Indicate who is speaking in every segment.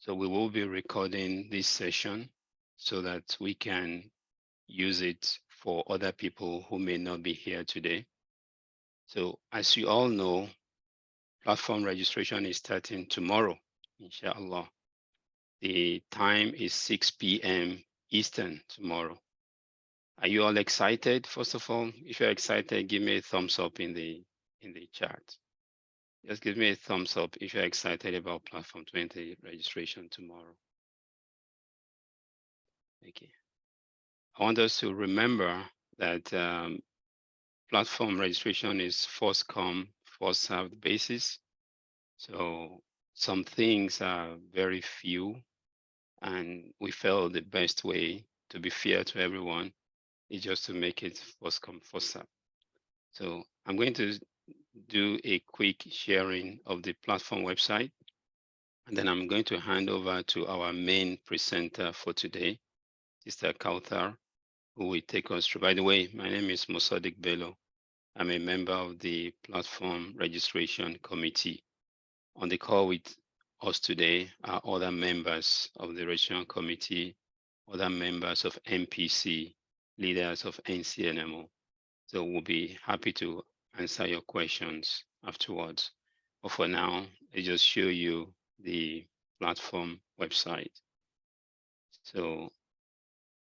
Speaker 1: So we will be recording this session so that we can use it for other people who may not be here today. So as you all know, platform registration is starting tomorrow, inshallah. The time is 6 p.m. Eastern tomorrow. Are you all excited? First of all, if you're excited, give me a thumbs up in the chat. Just give me a thumbs up if you're excited about Platform 20 registration tomorrow. Okay. I want us to remember that platform registration is first come, first served basis. So some things are very few, and we felt the best way to be fair to everyone is just to make it first come, first served. So I'm going to do a quick sharing of the platform website, and then I'm going to hand over to our main presenter for today, Sister Kauthar, who will take us through. By the way, my name is Mosadik Bello. I'm a member of the Platform Registration Committee. On the call with us today are other members of the Registration Committee, other members of MPC, leaders of NCNMO. So we'll be happy to answer your questions afterwards. But for now, I just show you the platform website. So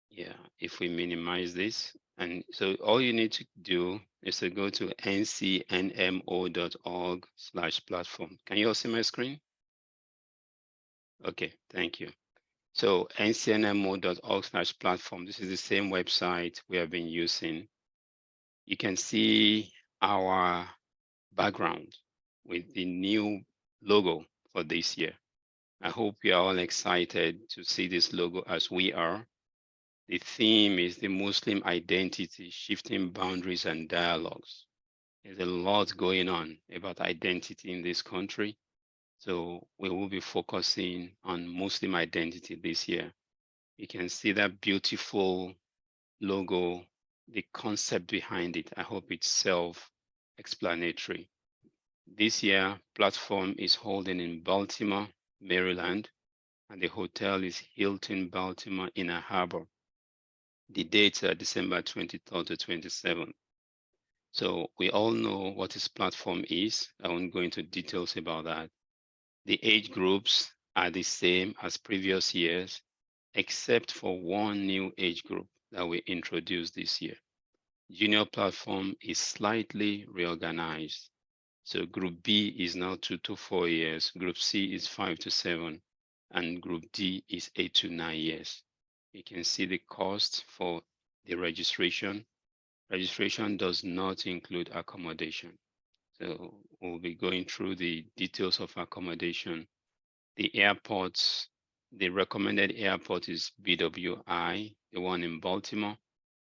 Speaker 1: yeah, if we minimize this, and so all you need to do is to go to ncnmo.org/platform. Can you all see my screen? Okay, thank you. So ncnmo.org/platform, this is the same website we have been using. You can see our background with the new logo for this year. I hope you are all excited to see this logo as we are. The theme is the Muslim identity, shifting boundaries and dialogues. There's a lot going on about identity in this country. So we will be focusing on Muslim identity this year. You can see that beautiful logo, the concept behind it. I hope it's self-explanatory. This year, platform is holding in Baltimore, Maryland, and the hotel is Hilton Baltimore Inner Harbor. The dates are December 23rd to 27th. So we all know what this platform is. I won't go into details about that. The age groups are the same as previous years, except for one new age group that we introduced this year. Junior platform is slightly reorganized. So group B is now 2 to 4 years, group C is 5 to 7, and group D is 8 to 9 years. You can see the cost for the registration. Registration does not include accommodation. So we'll be going through the details of accommodation. The airports, the recommended airport is BWI, the one in Baltimore.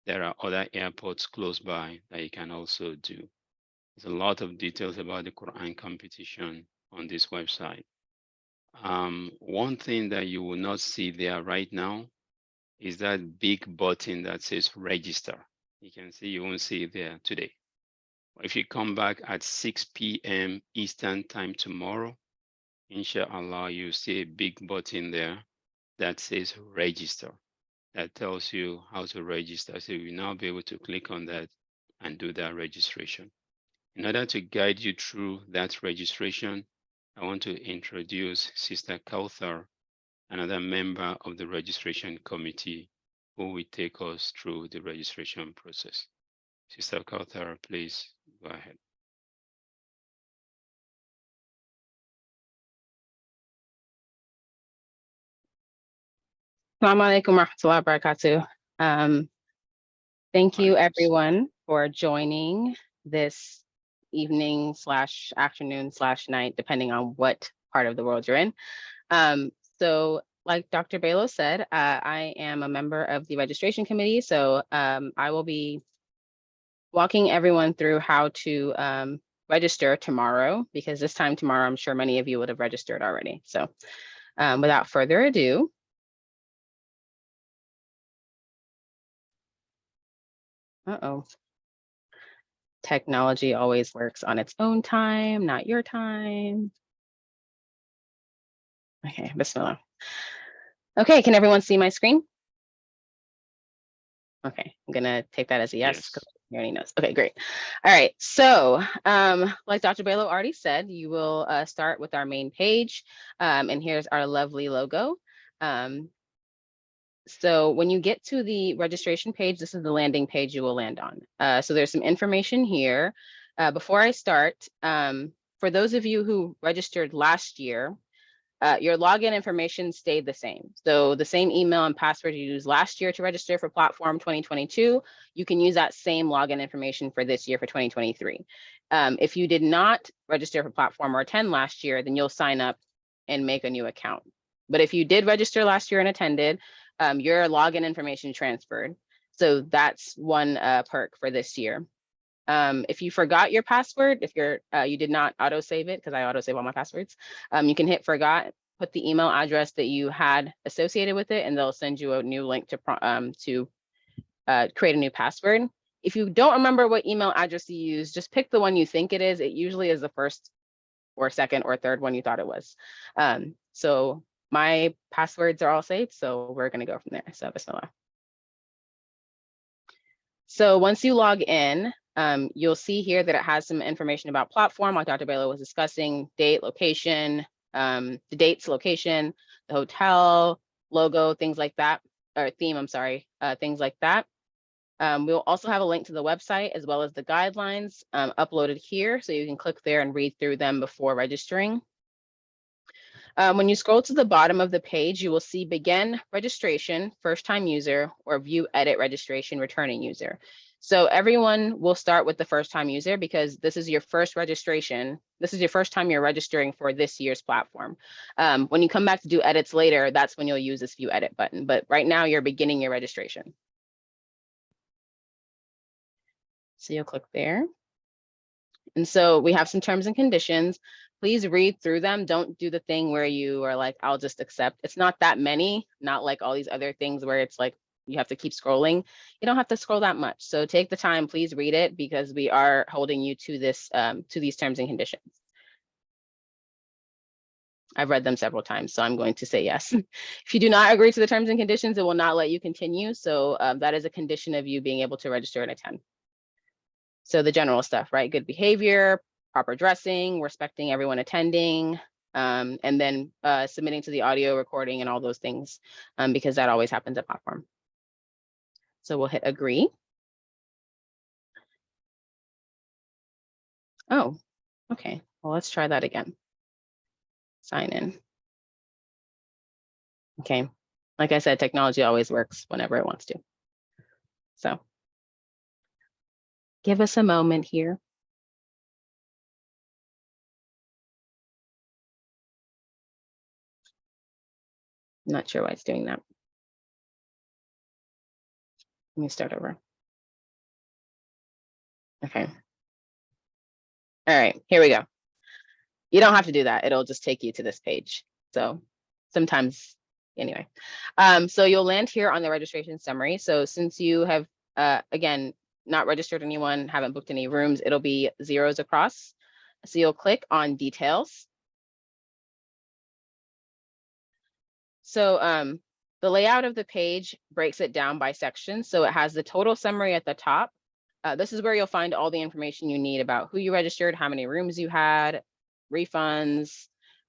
Speaker 1: There are other airports close by that you can also do. There's a lot of details about the Quran competition on this website. One thing that you will not see there right now is that big button that says register. You can see, you won't see it there today. If you come back at 6 p.m. Eastern time tomorrow, inshallah, you see a big button there that says register. That tells you how to register. So you'll now be able to click on that and do that registration. In order to guide you through that registration, I want to introduce Sister Kauthar, another member of the registration committee, who will take us through the registration process. Sister Kauthar, please go ahead.
Speaker 2: Assalamu alaikum warahmatullahi wabarakatuh. Thank you everyone for joining this evening / afternoon / night, depending on what part of the world you're in. So like Dr. Bello said, I am a member of the registration committee. So I will be walking everyone through how to register tomorrow, because this time tomorrow, I'm sure many of you would have registered already. So without further ado, technology always works on its own time, not your time. Okay, Bismillah. Okay, can everyone see my screen? Okay, I'm gonna take that as a yes because he already knows. Okay, great. All right, so like Dr. Bello already said, you will start with our main page, and here's our lovely logo. So when you get to the registration page, this is the landing page you will land on. So there's some information here. Before I start, for those of you who registered last year, your login information stayed the same. So the same email and password you used last year to register for Platform 2022, you can use that same login information for this year for 2023. If you did not register for Platform or attend last year, then you'll sign up and make a new account. But if you did register last year and attended, your login information transferred. So that's one perk for this year. If you forgot your password, if you did not auto save it, because I auto save all my passwords, you can hit forgot, put the email address that you had associated with it, and they'll send you a new link to create a new password. If you don't remember what email address you use, just pick the one you think it is. It usually is the first or second or third one you thought it was. So my passwords are all saved, so we're gonna go from there. So Bismillah. So once you log in, you'll see here that it has some information about platform, like Dr. Bello was discussing, date, location, the dates, location, the hotel, logo, things like that, or theme, I'm sorry, things like that. We'll also have a link to the website as well as the guidelines uploaded here, so you can click there and read through them before registering. When you scroll to the bottom of the page, you will see begin registration, first time user, or view edit registration, returning user. So everyone will start with the first time user because this is your first registration. This is your first time you're registering for this year's platform. When you come back to do edits later, that's when you'll use this view edit button. But right now you're beginning your registration. So you'll click there. And so we have some terms and conditions. Please read through them. Don't do the thing where you are like, I'll just accept. It's not that many, not like all these other things where it's like you have to keep scrolling. You don't have to scroll that much. So take the time, please read it because we are holding you to this, to these terms and conditions. I've read them several times, so I'm going to say yes. If you do not agree to the terms and conditions, it will not let you continue. So that is a condition of you being able to register and attend. So the general stuff, right? Good behavior, proper dressing, respecting everyone attending, and then submitting to the audio recording and all those things, because that always happens at platform. So we'll hit agree. Oh, okay. Well, let's try that again. Sign in. Okay. Like I said, technology always works whenever it wants to. So give us a moment here. I'm not sure why it's doing that. Let me start over. Okay. All right, here we go. You don't have to do that. It'll just take you to this page. So sometimes, anyway. So you'll land here on the registration summary. So since you have, again, not registered anyone, haven't booked any rooms, it'll be zeros across. So you'll click on details. So the layout of the page breaks it down by section. So it has the total summary at the top. This is where you'll find all the information you need about who you registered, how many rooms you had, refunds,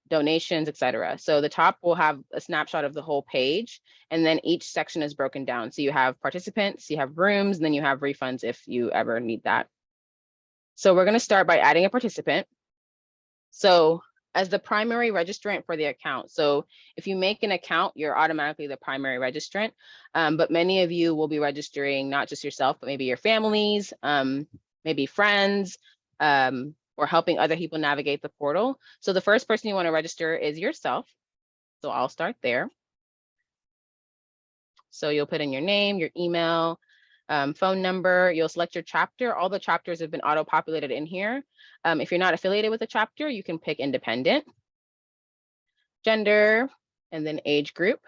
Speaker 2: donations, etc. So the top will have a snapshot of the whole page, and then each section is broken down. So you have participants, you have rooms, and then you have refunds if you ever need that. So we're going to start by adding a participant. So as the primary registrant for the account. So if you make an account, you're automatically the primary registrant, but many of you will be registering not just yourself, but maybe your families, maybe friends, or helping other people navigate the portal. So the first person you want to register is yourself. So I'll start there. So you'll put in your name, your email, phone number, you'll select your chapter. All the chapters have been auto-populated in here. If you're not affiliated with a chapter, you can pick independent, gender, and then age group.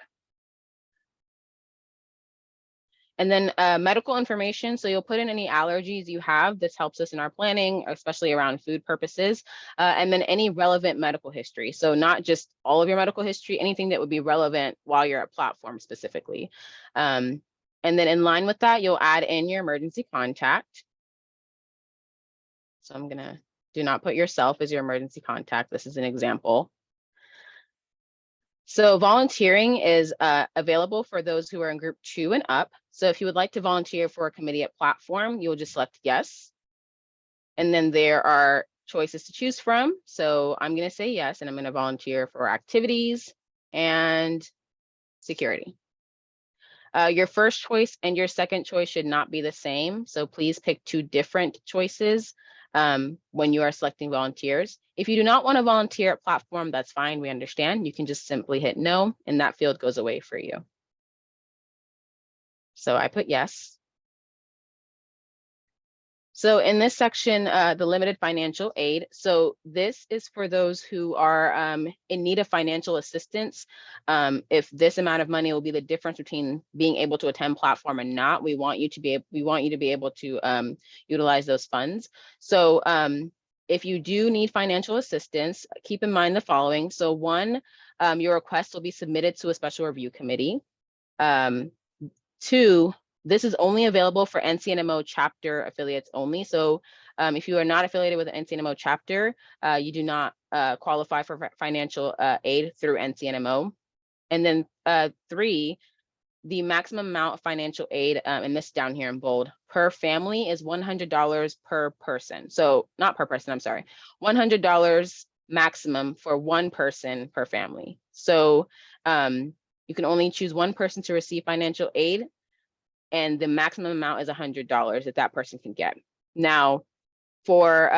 Speaker 2: And then medical information. So you'll put in any allergies you have. This helps us in our planning, especially around food purposes. And then any relevant medical history. So not just all of your medical history, anything that would be relevant while you're at platform specifically. And then in line with that, you'll add in your emergency contact. So I'm gonna do not put yourself as your emergency contact. This is an example. So volunteering is available for those who are in group 2 and up. So if you would like to volunteer for a committee at platform, you'll just select yes. And then there are choices to choose from. So I'm going to say yes, and I'm going to volunteer for activities and security. Your first choice and your second choice should not be the same. So please pick 2 different choices when you are selecting volunteers. If you do not want to volunteer at platform, that's fine. We understand. You can just simply hit no, and that field goes away for you. So I put yes. So in this section, the limited financial aid. So this is for those who are in need of financial assistance. If this amount of money will be the difference between being able to attend platform and not, we want you to be able to utilize those funds. So if you do need financial assistance, keep in mind the following. So 1, your request will be submitted to a special review committee. 2, this is only available for NCNMO chapter affiliates only. So if you are not affiliated with an NCNMO chapter, you do not qualify for financial aid through NCNMO. And then 3, the maximum amount of financial aid, and this down here in bold, per family is $100 per person. So not per person, I'm sorry, $100 maximum for 1 person per family. So you can only choose 1 person to receive financial aid, and the maximum amount is $100 that that person can get. Now, for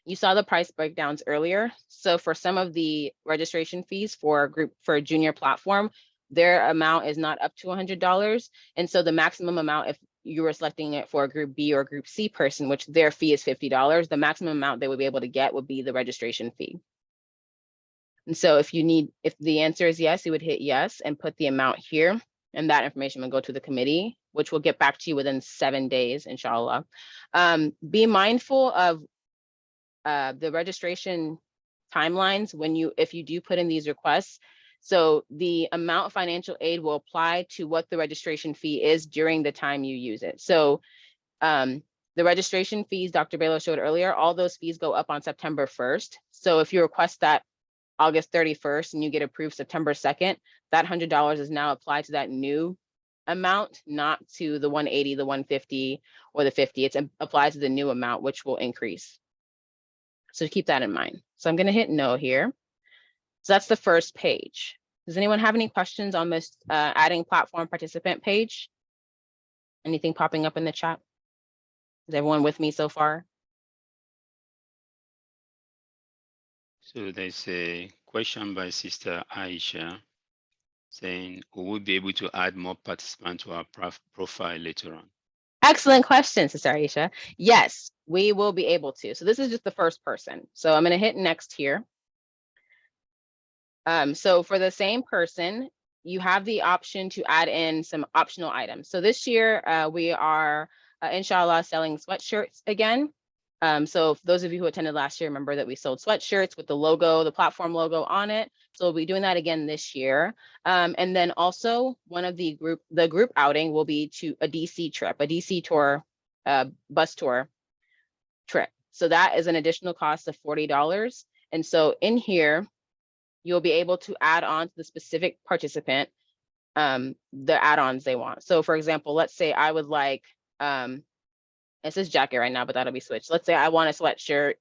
Speaker 2: you saw the price breakdowns earlier. So for some of the registration fees for a junior platform, their amount is not up to $100. And so the maximum amount, if you were selecting it for a group B or a group C person, which their fee is $50, the maximum amount they would be able to get would be the registration fee. And so if the answer is yes, you would hit yes and put the amount here, and that information will go to the committee, which will get back to you within 7 days, inshallah. Be mindful of the registration timelines if you do put in these requests. So the amount of financial aid will apply to what the registration fee is during the time you use it. So the registration fees Dr. Baylor showed earlier, all those fees go up on September 1st. So if you request that August 31st and you get approved September 2nd, that $100 is now applied to that new amount, not to the 180, the 150, or the 50. It's applied to the new amount, which will increase. So keep that in mind. So I'm going to hit no here. So that's the first page. Does anyone have any questions on this adding platform participant page? Anything popping up in the chat? Is everyone with me so far?
Speaker 1: So there's a question by Sister Aisha saying, will we be able to add more participants to our profile later on?
Speaker 2: Excellent question, Sister Aisha. Yes, we will be able to. So this is just the first person. So I'm going to hit next here. So for the same person, you have the option to add in some optional items. So this year, we are, inshallah, selling sweatshirts again. So for those of you who attended last year, remember that we sold sweatshirts with the logo, the platform logo on it. So we'll be doing that again this year. And then also one of the group outing will be to a DC trip, a DC tour, bus tour trip. So that is an additional cost of $40. And so in here, you'll be able to add on to the specific participant the add-ons they want. So for example, let's say I would like, it says jacket right now, but that'll be switched. Let's say I want a sweatshirt,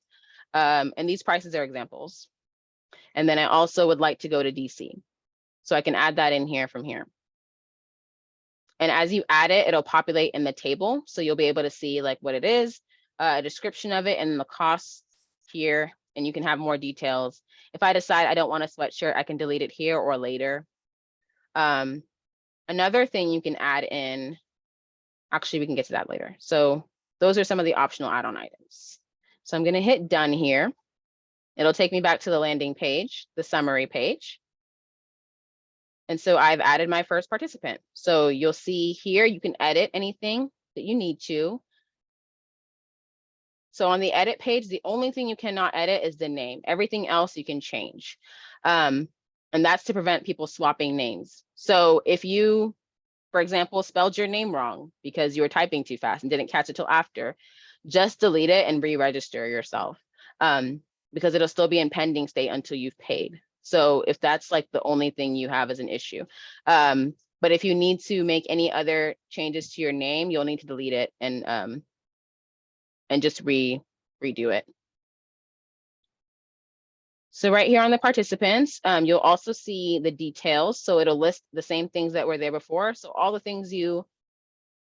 Speaker 2: and these prices are examples. And then I also would like to go to DC. So I can add that in here from here. And as you add it, it'll populate in the table. So you'll be able to see like what it is, a description of it, and the costs here, and you can have more details. If I decide I don't want a sweatshirt, I can delete it here or later. Another thing you can add in, actually, we can get to that later. So those are some of the optional add-on items. So I'm going to hit done here. It'll take me back to the landing page, the summary page. And so I've added my first participant. So you'll see here, you can edit anything that you need to. So on the edit page, the only thing you cannot edit is the name. Everything else you can change. And that's to prevent people swapping names. So if you, for example, spelled your name wrong because you were typing too fast and didn't catch it till after, just delete it and re-register yourself, because it'll still be in pending state until you've paid. So if that's like the only thing you have as an issue. But if you need to make any other changes to your name, you'll need to delete it and just redo it. So right here on the participants, you'll also see the details. So it'll list the same things that were there before. So all the things you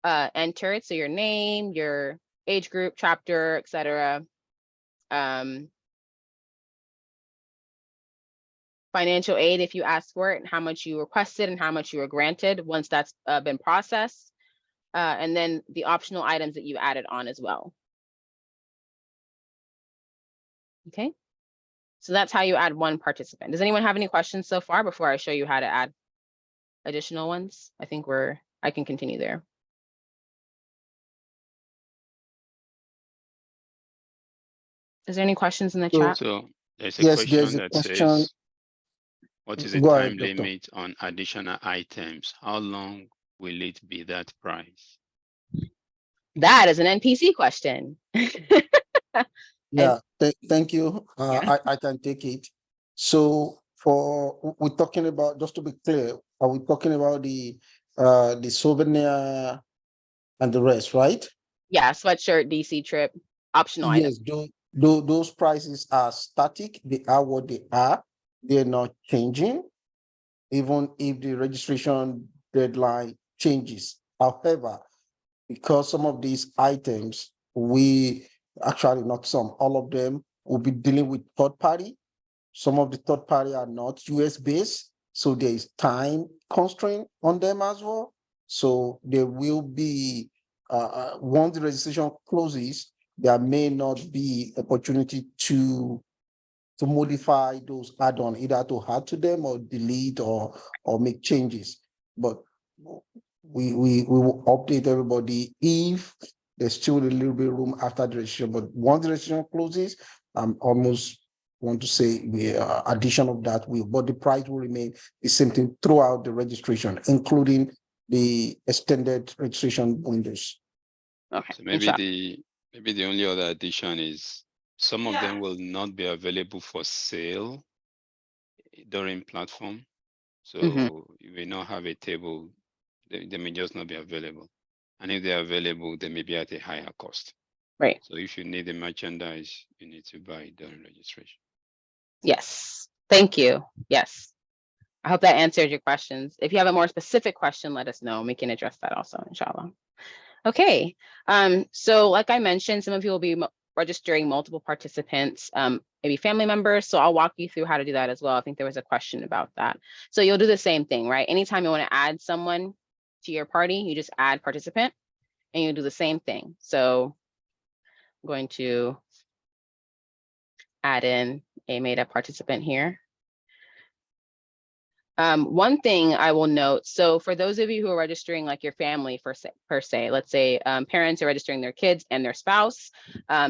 Speaker 2: entered, so your name, your age group, chapter, etc. Financial aid if you asked for it, and how much you requested and how much you were granted once that's been processed. And then the optional items that you added on as well. Okay, so that's how you add one participant. Does anyone have any questions so far before I show you how to add additional ones? I think I can continue there. Is there any questions in the chat?
Speaker 1: So there's a
Speaker 3: Yes,
Speaker 1: question
Speaker 3: there's a
Speaker 1: that
Speaker 3: question.
Speaker 1: says, what is the
Speaker 3: Go
Speaker 1: time
Speaker 3: ahead, Doctor.
Speaker 1: limit on additional items? How long will it be that price?
Speaker 2: That is an NPC question.
Speaker 3: Yeah, thank you.
Speaker 2: Yeah.
Speaker 3: I can take it. So we're talking about, just to be clear, are we talking about the souvenir and the rest, right?
Speaker 2: Yeah, sweatshirt, DC trip, optional items.
Speaker 3: Yes, those prices are static. They are what they are. They're not changing, even if the registration deadline changes. However, because some of these items, actually not some, all of them will be dealing with third party. Some of the third party are not US based, so there is time constraint on them as well. So there will be, once the registration closes, there may not be opportunity to modify those add-on, either to add to them or delete or make changes. But we will update everybody if there's still a little bit of room after the registration. But once the registration closes, I'm almost want to say the addition of that but the price will remain the same thing throughout the registration, including the extended registration windows.
Speaker 2: Okay.
Speaker 1: So maybe the only other addition is some of them will not be available for sale during platform. So you may not have a table, they may just not be available. And if they're available, they may be at a higher cost.
Speaker 2: Right.
Speaker 1: So if you need the merchandise, you need to buy it during registration.
Speaker 2: Yes. Thank you. Yes. I hope that answered your questions. If you have a more specific question, let us know and we can address that also, inshallah. Okay. So like I mentioned, some of you will be registering multiple participants, maybe family members. So I'll walk you through how to do that as well. I think there was a question about that. So you'll do the same thing, right? Anytime you want to add someone to your party, you just add participant and you do the same thing. So I'm going to add in a made up participant here. One thing I will note, so for those of you who are registering like your family per se, let's say parents are registering their kids and their spouse,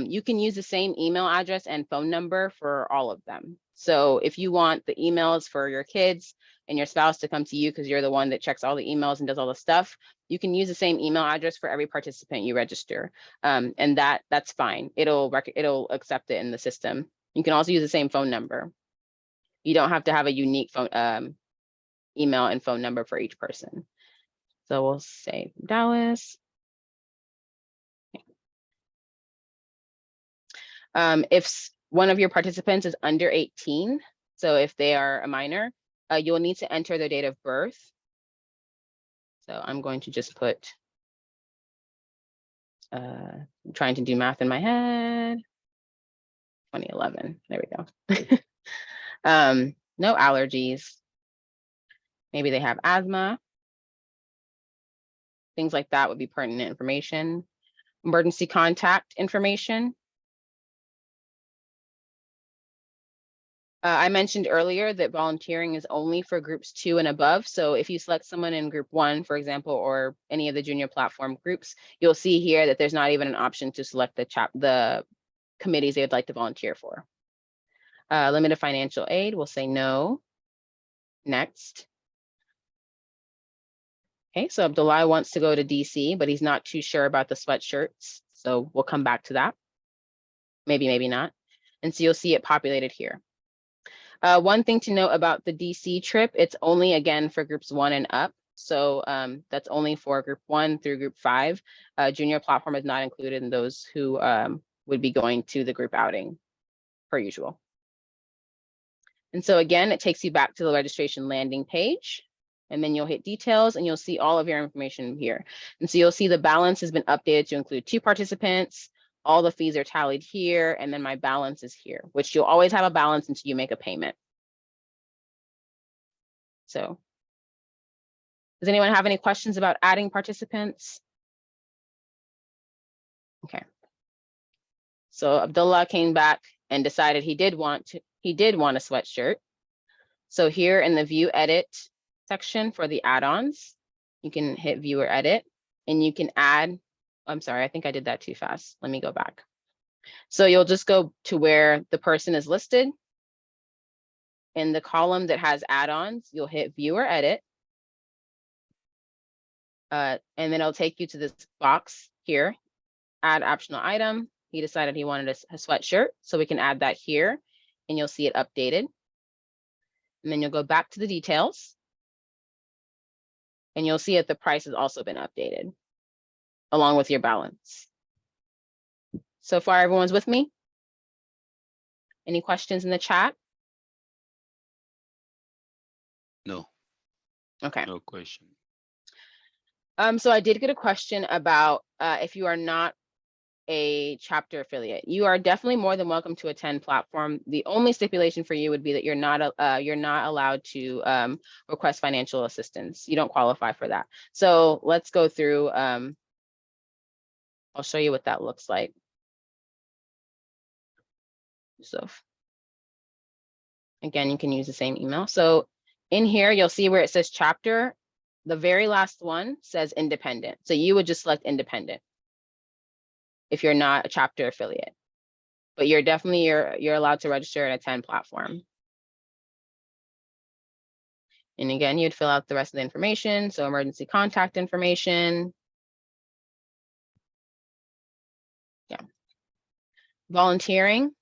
Speaker 2: you can use the same email address and phone number for all of them. So if you want the emails for your kids and your spouse to come to you because you're the one that checks all the emails and does all the stuff, you can use the same email address for every participant you register. And that's fine. It'll accept it in the system. You can also use the same phone number. You don't have to have a unique phone email and phone number for each person. So we'll say Dallas. If one of your participants is under 18, so if they are a minor, you'll need to enter their date of birth. So I'm going to just put, I'm trying to do math in my head, 2011, there we go. No allergies. Maybe they have asthma. Things like that would be pertinent information. Emergency contact information. I mentioned earlier that volunteering is only for groups 2 and above. So if you select someone in group 1, for example, or any of the junior platform groups, you'll see here that there's not even an option to select the committees they would like to volunteer for. Limited financial aid, we'll say no. Next. Okay, so Abdullah wants to go to DC, but he's not too sure about the sweatshirts. So we'll come back to that. Maybe, maybe not. And so you'll see it populated here. One thing to note about the DC trip, it's only again for groups 1 and up. So that's only for group 1 through group 5. Junior platform is not included in those who would be going to the group outing per usual. And so again, it takes you back to the registration landing page, and then you'll hit details and you'll see all of your information here. And so you'll see the balance has been updated to include 2 participants. All the fees are tallied here, and then my balance is here, which you'll always have a balance until you make a payment. So does anyone have any questions about adding participants? Okay. So Abdullah came back and decided he did want a sweatshirt. So here in the view edit section for the add-ons, you can hit view or edit and you can add. I'm sorry, I think I did that too fast. Let me go back. So you'll just go to where the person is listed. In the column that has add-ons, you'll hit view or edit. And then it'll take you to this box here, add optional item. He decided he wanted a sweatshirt, so we can add that here and you'll see it updated. And then you'll go back to the details and you'll see that the price has also been updated along with your balance. So far, everyone's with me? Any questions in the chat?
Speaker 1: No.
Speaker 2: Okay.
Speaker 1: No question.
Speaker 2: So I did get a question about if you are not a chapter affiliate, you are definitely more than welcome to attend platform. The only stipulation for you would be that you're not allowed to request financial assistance. You don't qualify for that. So let's go through. I'll show you what that looks like. So again, you can use the same email. So in here, you'll see where it says chapter. The very last one says independent. So you would just select independent if you're not a chapter affiliate, but you're definitely, you're allowed to register and attend platform. And again, you'd fill out the rest of the information. So emergency contact information. Yeah. Volunteering.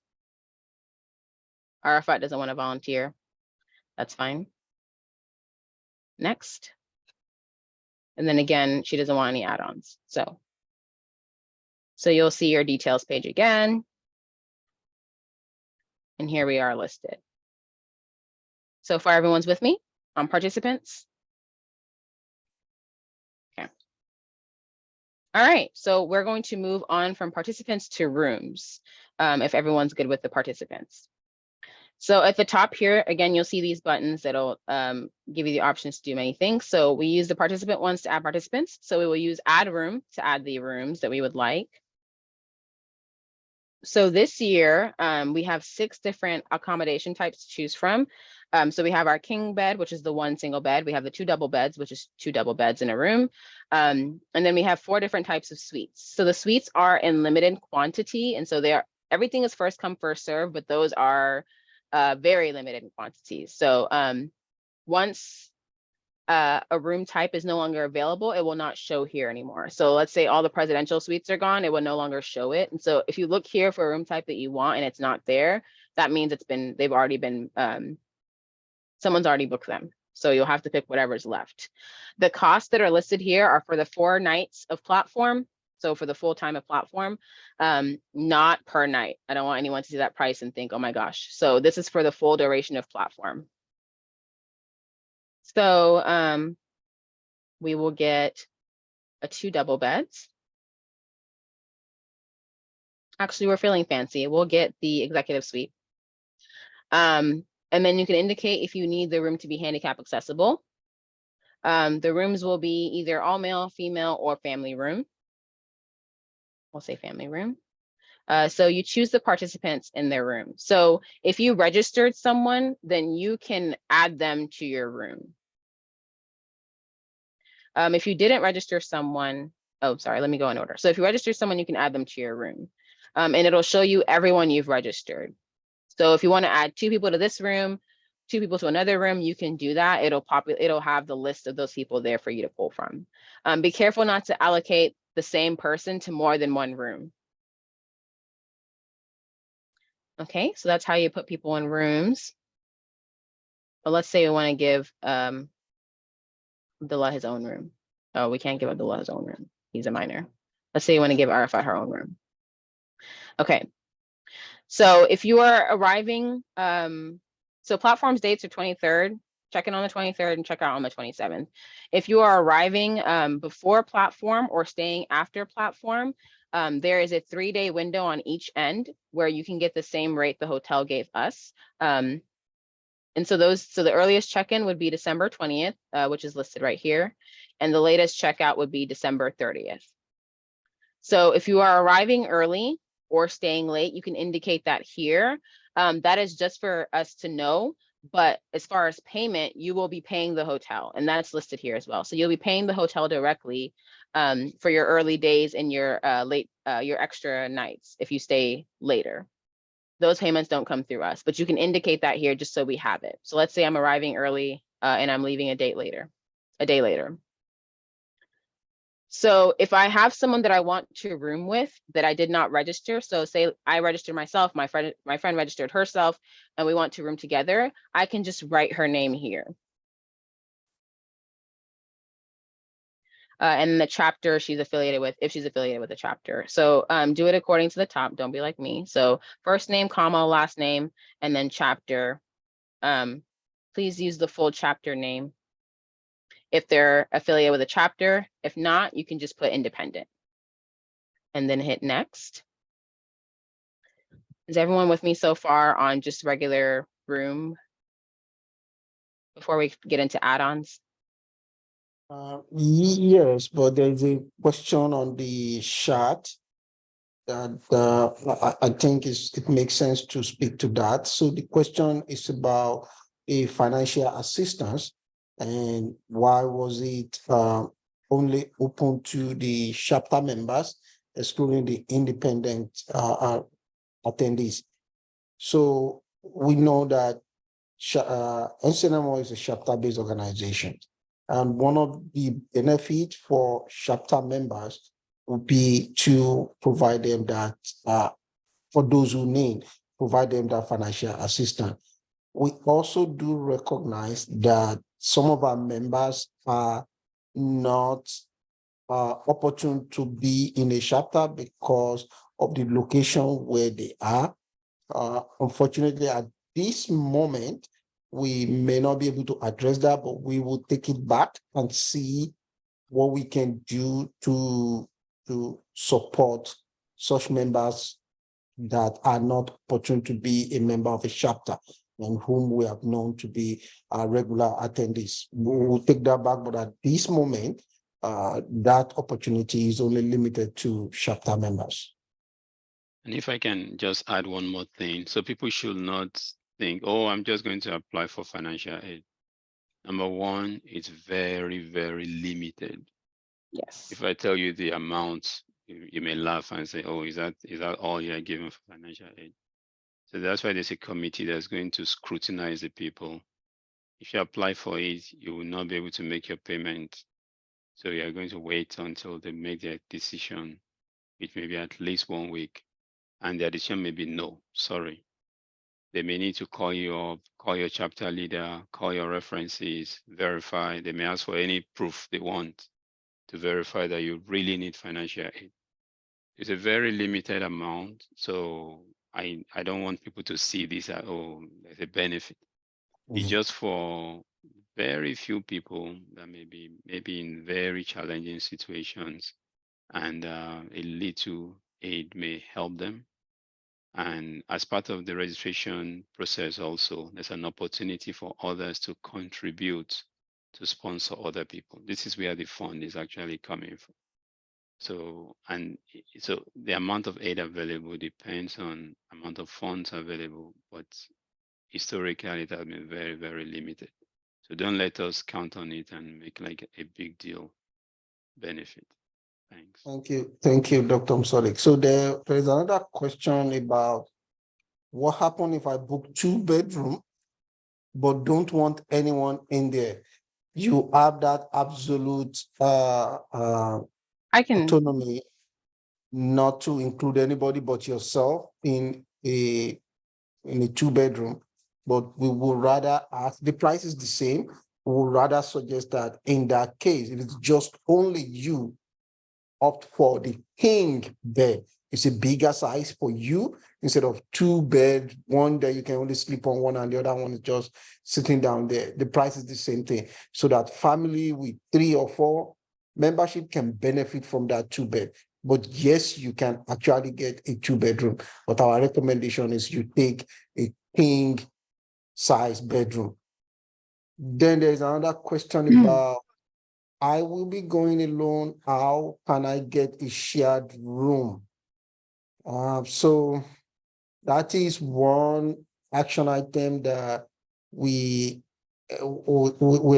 Speaker 2: Arafat doesn't want to volunteer. That's fine. Next. And then again, she doesn't want any add-ons. So you'll see your details page again. And here we are listed. So far, everyone's with me on participants? Okay. All right, so we're going to move on from participants to rooms, if everyone's good with the participants. So at the top here, again, you'll see these buttons that'll give you the options to do many things. So we use the participant ones to add participants. So we will use add room to add the rooms that we would like. So this year, we have 6 different accommodation types to choose from. So we have our king bed, which is the 1 single bed. We have the 2 double beds, which is 2 double beds in a room. And then we have 4 different types of suites. So the suites are in limited quantity. And so everything is first come, first serve, but those are very limited in quantities. So once a room type is no longer available, it will not show here anymore. So let's say all the presidential suites are gone, it will no longer show it. And so if you look here for a room type that you want and it's not there, that means they've already been, someone's already booked them. So you'll have to pick whatever's left. The costs that are listed here are for the 4 nights of platform. So for the full time of platform, not per night. I don't want anyone to see that price and think, oh my gosh. So this is for the full duration of platform. So we will get a 2 double beds. Actually, we're feeling fancy. We'll get the executive suite. And then you can indicate if you need the room to be handicap accessible. The rooms will be either all male, female, or family room. We'll say family room. So you choose the participants in their room. So if you registered someone, then you can add them to your room. If you didn't register someone, oh, sorry, let me go in order. So if you register someone, you can add them to your room. And it'll show you everyone you've registered. So if you want to add 2 people to this room, 2 people to another room, you can do that. It'll have the list of those people there for you to pull from. Be careful not to allocate the same person to more than one room. Okay, so that's how you put people in rooms. But let's say we want to give Abdullah his own room. Oh, we can't give Abdullah his own room. He's a minor. Let's say you want to give Arafat her own room. Okay. So if you are arriving, so platforms dates are 23rd, check in on the 23rd and check out on the 27th. If you are arriving before platform or staying after platform, there is a 3-day window on each end where you can get the same rate the hotel gave us. And so the earliest check-in would be December 20th, which is listed right here. And the latest checkout would be December 30th. So if you are arriving early or staying late, you can indicate that here. That is just for us to know. But as far as payment, you will be paying the hotel, and that's listed here as well. So you'll be paying the hotel directly for your early days and your your extra nights if you stay later. Those payments don't come through us, but you can indicate that here just so we have it. So let's say I'm arriving early and I'm leaving a day later. So if I have someone that I want to room with that I did not register, so say I registered myself, my friend registered herself, and we want to room together, I can just write her name here. And the chapter she's affiliated with, if she's affiliated with a chapter. So do it according to the top, don't be like me. So first name, comma, last name, and then chapter. Please use the full chapter name if they're affiliated with a chapter. If not, you can just put independent and then hit next. Is everyone with me so far on just regular room before we get into add-ons?
Speaker 3: Yes, but there's a question on the chat that I think it makes sense to speak to that. So the question is about a financial assistance and why was it only open to the chapter members, excluding the independent attendees. So we know that NCNMO is a chapter-based organization. And one of the benefits for chapter members would be to provide them that, for those who need, provide them that financial assistance. We also do recognize that some of our members are not opportune to be in a chapter because of the location where they are. Unfortunately, at this moment, we may not be able to address that, but we will take it back and see what we can do to support such members that are not opportune to be a member of a chapter and whom we have known to be regular attendees. We will take that back, but at this moment, that opportunity is only limited to chapter members.
Speaker 1: And if I can just add one more thing, so people should not think, oh, I'm just going to apply for financial aid. Number one, it's very, very limited.
Speaker 2: Yes.
Speaker 1: If I tell you the amount, you may laugh and say, oh, is that all you're given for financial aid? So that's why there's a committee that's going to scrutinize the people. If you apply for it, you will not be able to make your payment. So you're going to wait until they make their decision, which may be at least 1 week. And the decision may be no, sorry. They may need to call you up, call your chapter leader, call your references, verify. They may ask for any proof they want to verify that you really need financial aid. It's a very limited amount. So I don't want people to see this as, oh, there's a benefit. It's just for very few people that may be maybe in very challenging situations, and a little aid may help them. And as part of the registration process also, there's an opportunity for others to contribute to sponsor other people. This is where the fund is actually coming from. So, so the amount of aid available depends on amount of funds available, but historically it has been very, very limited. So don't let us count on it and make like a big deal benefit. Thanks.
Speaker 3: Thank you, Dr. Msolik. So there's another question about what happens if I book 2-bedroom, but don't want anyone in there? You have that absolute
Speaker 2: I can,
Speaker 3: autonomy not to include anybody but yourself in a 2-bedroom, but we would rather ask, the price is the same. We would rather suggest that in that case, it is just only you opt for the king bed. It's a bigger size for you instead of 2-bed, one that you can only sleep on one and the other one is just sitting down there. The price is the same thing. So that family with 3 or 4 membership can benefit from that 2-bed. But yes, you can actually get a 2-bedroom. But our recommendation is you take a king size bedroom. Then there's another question about, I will be going alone. How can I get a shared room? So that is one action item that we're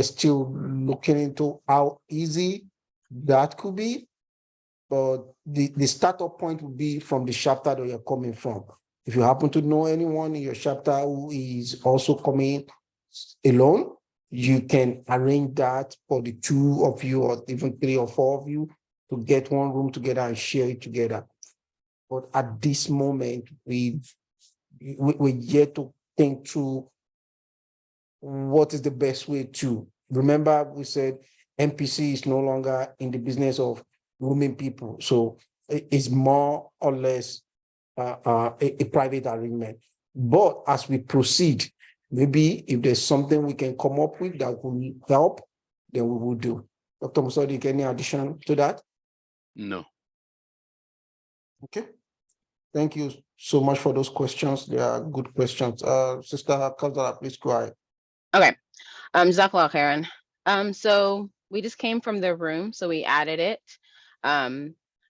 Speaker 3: still looking into how easy that could be. But the startup point would be from the chapter that you're coming from. If you happen to know anyone in your chapter who is also coming alone, you can arrange that for the 2 of you or even 3 or 4 of you to get one room together and share it together. But at this moment, we're yet to think through what is the best way to. Remember, we said MPC is no longer in the business of rooming people. So it's more or less a private arrangement. But as we proceed, maybe if there's something we can come up with that will help, then we will do. Dr. Musodik, any addition to that?
Speaker 1: No.
Speaker 3: Okay. Thank you so much for those questions. They are good questions. Sister Kaldara, please go ahead.
Speaker 2: okay. Jazakallah khairan. So we just came from the room, so we added it.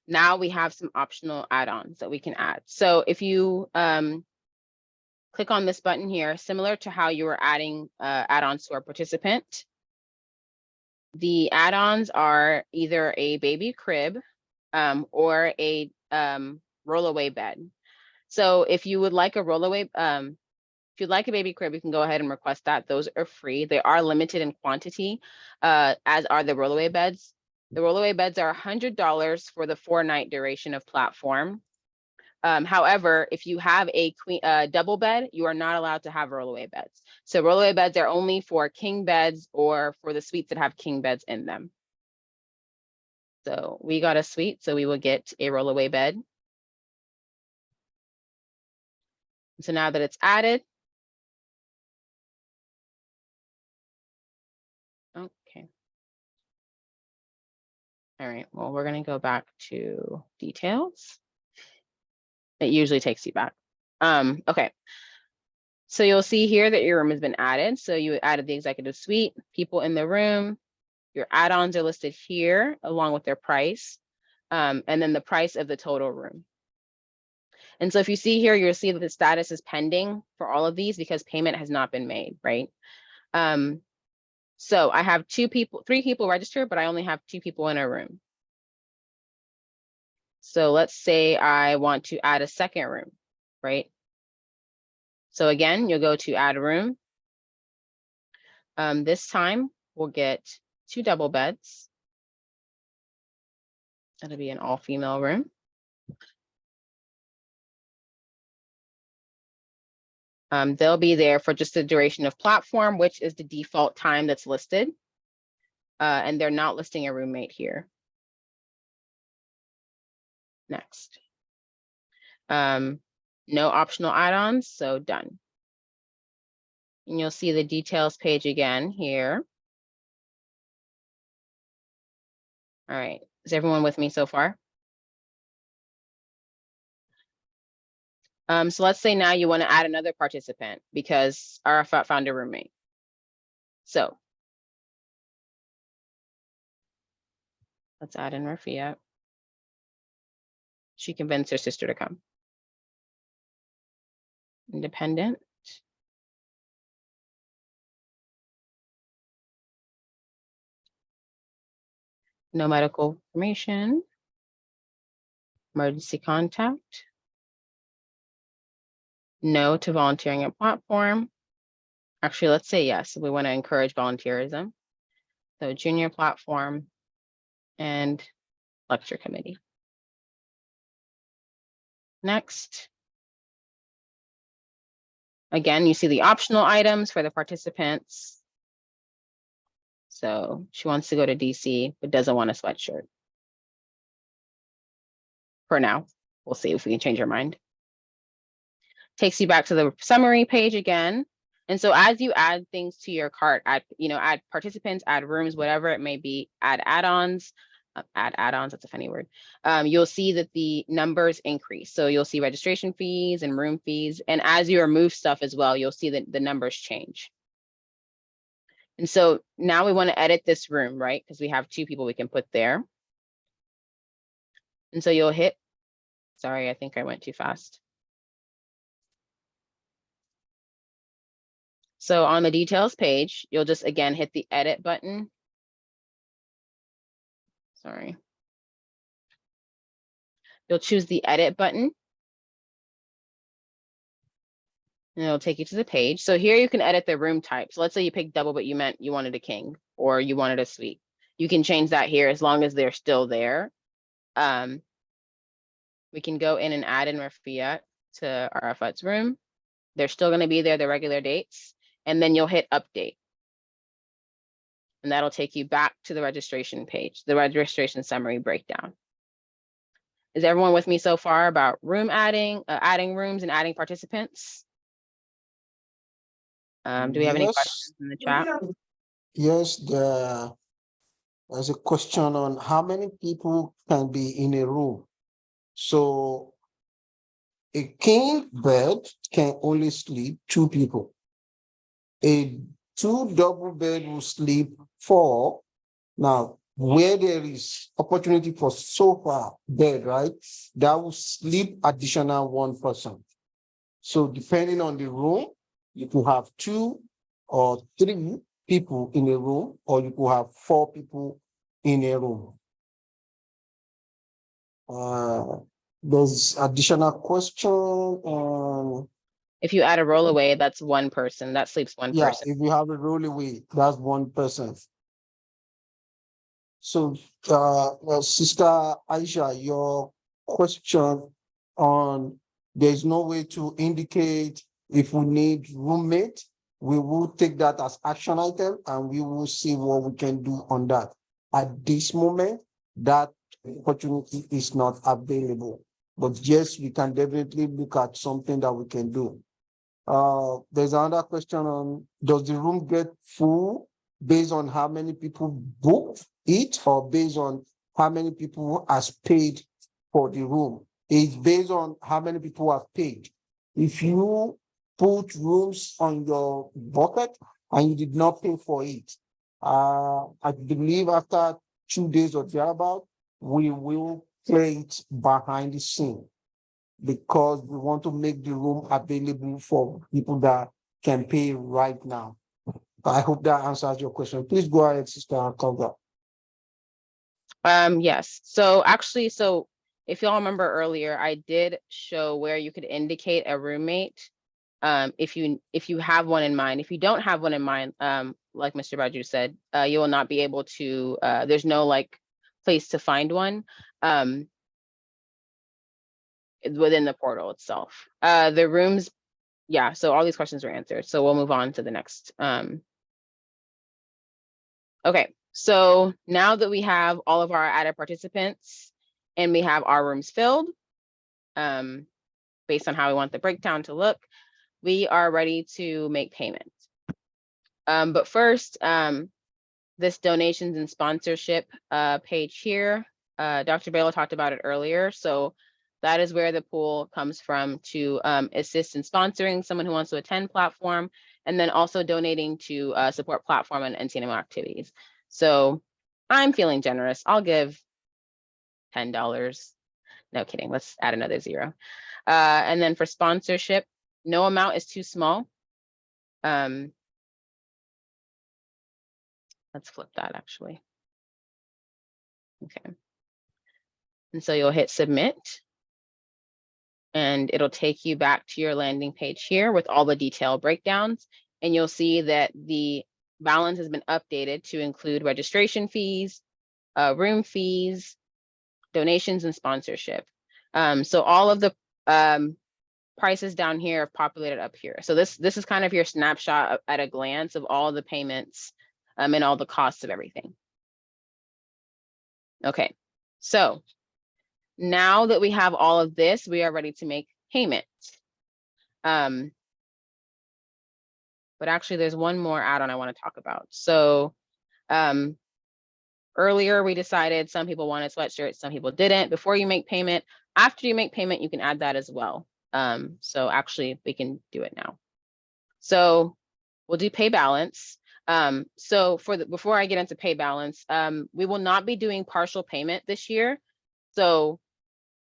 Speaker 2: Now we have some optional add-ons that we can add. So if you click on this button here, similar to how you were adding add-ons to our participant, the add-ons are either a baby crib or a rollaway bed. So if you would like a rollaway, if you'd like a baby crib, you can go ahead and request that. Those are free. They are limited in quantity, as are the rollaway beds. The rollaway beds are $100 for the 4-night duration of platform. However, if you have a double bed, you are not allowed to have rollaway beds. So rollaway beds are only for king beds or for the suites that have king beds in them. So we got a suite, so we will get a rollaway bed. So now that it's added, okay. All right, well, we're gonna go back to details. It usually takes you back. Okay. So you'll see here that your room has been added. So you added the executive suite, people in the room, your add-ons are listed here along with their price, and then the price of the total room. And so if you see here, you'll see that the status is pending for all of these because payment has not been made, right? So I have 3 people registered, but I only have 2 people in a room. So let's say I want to add a second room, right? So again, you'll go to add room. This time we'll get 2 double beds. That'll be an all-female room. They'll be there for just the duration of platform, which is the default time that's listed. And they're not listing a roommate here. Next. No optional add-ons, so done. And you'll see the details page again here. All right, is everyone with me so far? So let's say now you want to add another participant because Arafat found a roommate. So let's add in Rafia. She convinced her sister to come. Independent. No medical information. Emergency contact. No to volunteering at platform. Actually, let's say yes. We want to encourage volunteerism. So junior platform and lecture committee. Next. Again, you see the optional items for the participants. So she wants to go to DC, but doesn't want a sweatshirt. For now, we'll see if we can change our mind. Takes you back to the summary page again. And so as you add things to your cart, add participants, add rooms, whatever it may be, add add-ons, that's a funny word. You'll see that the numbers increase. So you'll see registration fees and room fees. And as you remove stuff as well, you'll see that the numbers change. And so now we want to edit this room, right? Because we have 2 people we can put there. And so you'll hit, sorry, I think I went too fast. So on the details page, you'll just again hit the edit button. Sorry. You'll choose the edit button. And it'll take you to the page. So here you can edit the room type. So let's say you picked double, but you meant you wanted a king or you wanted a suite. You can change that here as long as they're still there. We can go in and add in Rafia to Arafat's room. They're still going to be there, the regular dates. And then you'll hit update. And that'll take you back to the registration page, the registration summary breakdown. Is everyone with me so far about room adding, adding rooms and adding participants? Do we have any questions in the chat?
Speaker 3: Yes, there's a question on how many people can be in a room. So a king bed can only sleep 2 people. A 2 double bed will sleep 4. Now, where there is opportunity for sofa bed, right, that will sleep additional 1 person. So depending on the room, you could have 2 or 3 people in a room, or you could have 4 people in a room. There's additional question.
Speaker 2: If you add a rollaway, that's 1 person. That sleeps 1
Speaker 3: Yeah,
Speaker 2: person.
Speaker 3: if you have a rollaway, that's 1 person. So, Sister Aisha, your question on there's no way to indicate if we need roommate, we will take that as action item and we will see what we can do on that. At this moment, that opportunity is not available, but yes, we can definitely look at something that we can do. There's another question on, does the room get full based on how many people book it or based on how many people has paid for the room? It's based on how many people have paid. If you put rooms on your bucket and you did not pay for it, I believe after 2 days or thereabout, we will play it behind the scene because we want to make the room available for people that can pay right now. I hope that answers your question. Please go ahead, Sister Kalga.
Speaker 2: Yes. So actually, if y'all remember earlier, I did show where you could indicate a roommate. If you have one in mind. If you don't have one in mind, like Mr. Baju said, you will not be able to, there's no like place to find one within the portal itself. The rooms, yeah, so all these questions were answered. So we'll move on to the next. Okay, so now that we have all of our added participants and we have our rooms filled, based on how we want the breakdown to look, we are ready to make payments. But first, this donations and sponsorship page here, Dr. Baylor talked about it earlier. So that is where the pool comes from to assist in sponsoring someone who wants to attend platform, and then also donating to support platform and NCNMO activities. So I'm feeling generous. I'll give $10 No kidding, let's add another 0. And then for sponsorship, no amount is too small. Let's flip that actually. Okay. And so you'll hit submit. And it'll take you back to your landing page here with all the detailed breakdowns. And you'll see that the balance has been updated to include registration fees, room fees, donations, and sponsorship. So all of the prices down here are populated up here. So this is kind of your snapshot at a glance of all the payments and all the costs of everything. Okay, so now that we have all of this, we are ready to make payment. But actually there's one more add-on I want to talk about. So earlier we decided some people wanted sweatshirts, some people didn't. Before you make payment, after you make payment, you can add that as well. So actually we can do it now. So we'll do pay balance. So before I get into pay balance, we will not be doing partial payment this year. So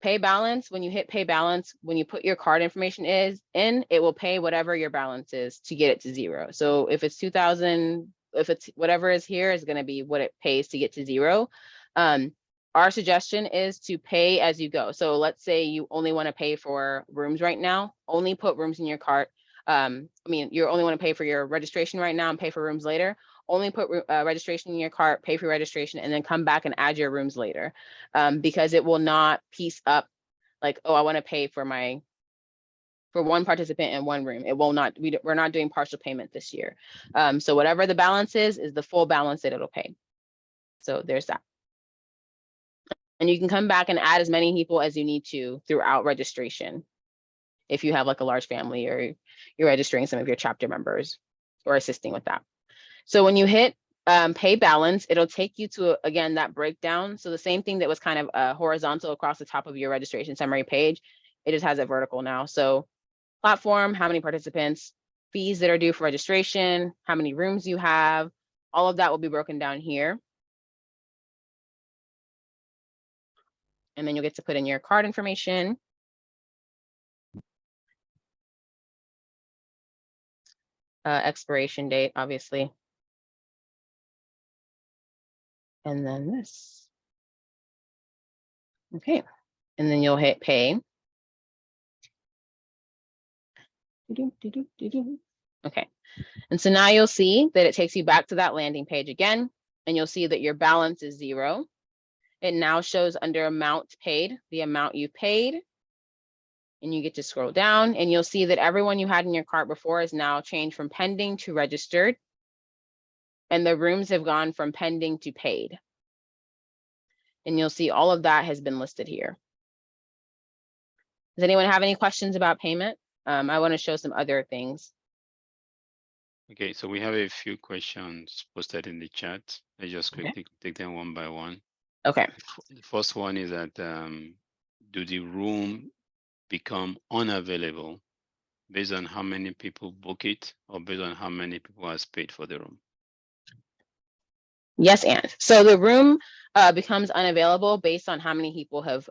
Speaker 2: pay balance, when you hit pay balance, when you put your card information in, it will pay whatever your balance is to get it to 0. So if it's 2,000, if it's whatever is here is going to be what it pays to get to 0. Our suggestion is to pay as you go. So let's say you only want to pay for rooms right now, only put rooms in your cart. You only want to pay for your registration right now and pay for rooms later. Only put registration in your cart, pay for registration, and then come back and add your rooms later, because it will not piece up like, oh, I want to pay for one participant in one room. It will not. We're not doing partial payment this year. So whatever the balance is the full balance that it'll pay. So there's that. And you can come back and add as many people as you need to throughout registration. If you have like a large family or you're registering some of your chapter members or assisting with that. So when you hit pay balance, it'll take you to, again, that breakdown. So the same thing that was kind of horizontal across the top of your registration summary page, it just has it vertical now. So platform, how many participants, fees that are due for registration, how many rooms you have, all of that will be broken down here. And then you'll get to put in your card information. Expiration date, obviously. And then this. Okay, and then you'll hit pay. Okay, and so now you'll see that it takes you back to that landing page again, and you'll see that your balance is 0. It now shows under amount paid, the amount you paid, and you get to scroll down and you'll see that everyone you had in your cart before is now changed from pending to registered, and the rooms have gone from pending to paid. And you'll see all of that has been listed here. Does anyone have any questions about payment? I want to show some other things.
Speaker 1: Okay, so we have a few questions posted in the chat. I just quickly take them one by one.
Speaker 2: Okay.
Speaker 1: The first one is that do the room become unavailable based on how many people book it or based on how many people has paid for the room?
Speaker 2: Yes, and so the room becomes unavailable based on how many people have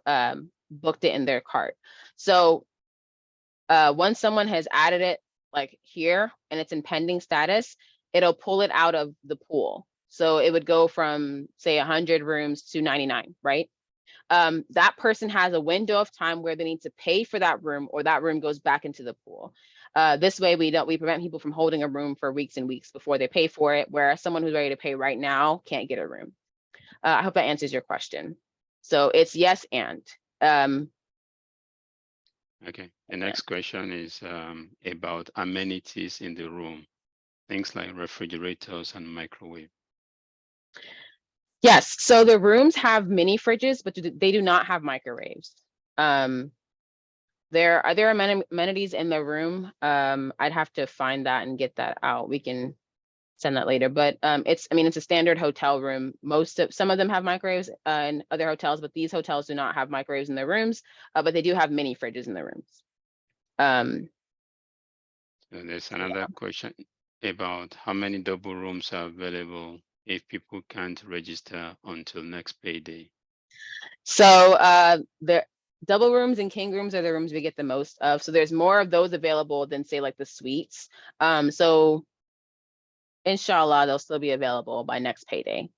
Speaker 2: booked it in their cart. So once someone has added it like here and it's in pending status, it'll pull it out of the pool. So it would go from say 100 rooms to 99, right? That person has a window of time where they need to pay for that room or that room goes back into the pool. This way we prevent people from holding a room for weeks and weeks before they pay for it, whereas someone who's ready to pay right now can't get a room. I hope that answers your question. So it's yes and.
Speaker 1: Okay, the next question is about amenities in the room, things like refrigerators and microwave.
Speaker 2: Yes, so the rooms have mini fridges, but they do not have microwaves. There are amenities in the room. I'd have to find that and get that out. We can send that later, but it's a standard hotel room. Some of them have microwaves in other hotels, but these hotels do not have microwaves in their rooms, but they do have mini fridges in the rooms.
Speaker 1: So there's another question about how many double rooms are available if people can't register until next payday.
Speaker 2: So double rooms and king rooms are the rooms we get the most of. So there's more of those available than say like the suites. So inshallah, they'll still be available by next payday.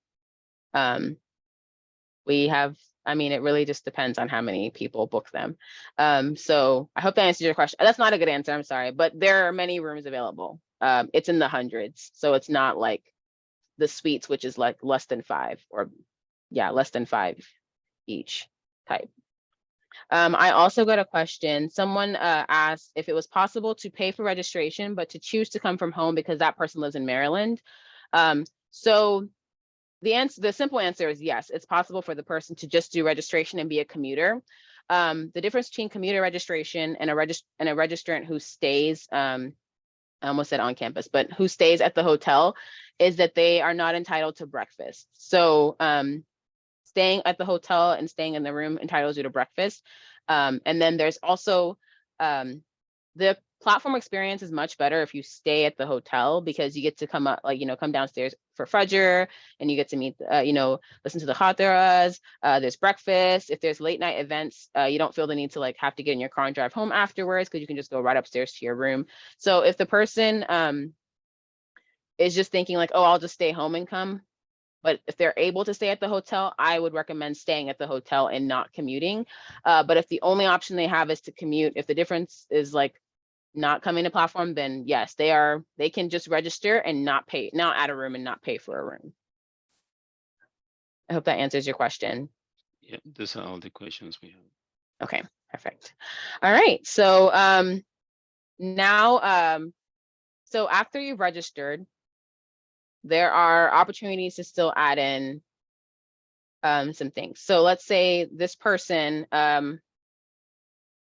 Speaker 2: We have, I mean, it really just depends on how many people book them. So I hope that answers your question. That's not a good answer, I'm sorry, but there are many rooms available. It's in the hundreds. So it's not like the suites, which is like less than 5 or yeah, less than 5 each type. I also got a question. Someone asked if it was possible to pay for registration, but to choose to come from home because that person lives in Maryland. So the simple answer is yes, it's possible for the person to just do registration and be a commuter. The difference between commuter registration and a registrant who stays, I almost said on campus, but who stays at the hotel is that they are not entitled to breakfast. So staying at the hotel and staying in the room entitles you to breakfast. And then there's also the platform experience is much better if you stay at the hotel because you get to come up, like, come downstairs for Fajr and you get to meet, listen to the khatiras, there's breakfast. If there's late night events, you don't feel the need to like have to get in your car and drive home afterwards because you can just go right upstairs to your room. So if the person is just thinking like, oh, I'll just stay home and come, but if they're able to stay at the hotel, I would recommend staying at the hotel and not commuting. But if the only option they have is to commute, if the difference is like not coming to platform, then yes, they can just register and not add a room and not pay for a room. I hope that answers your question.
Speaker 1: Yeah, those are all the questions we have.
Speaker 2: Okay, perfect. All right, so now, so after you've registered, there are opportunities to still add in some things. So let's say this person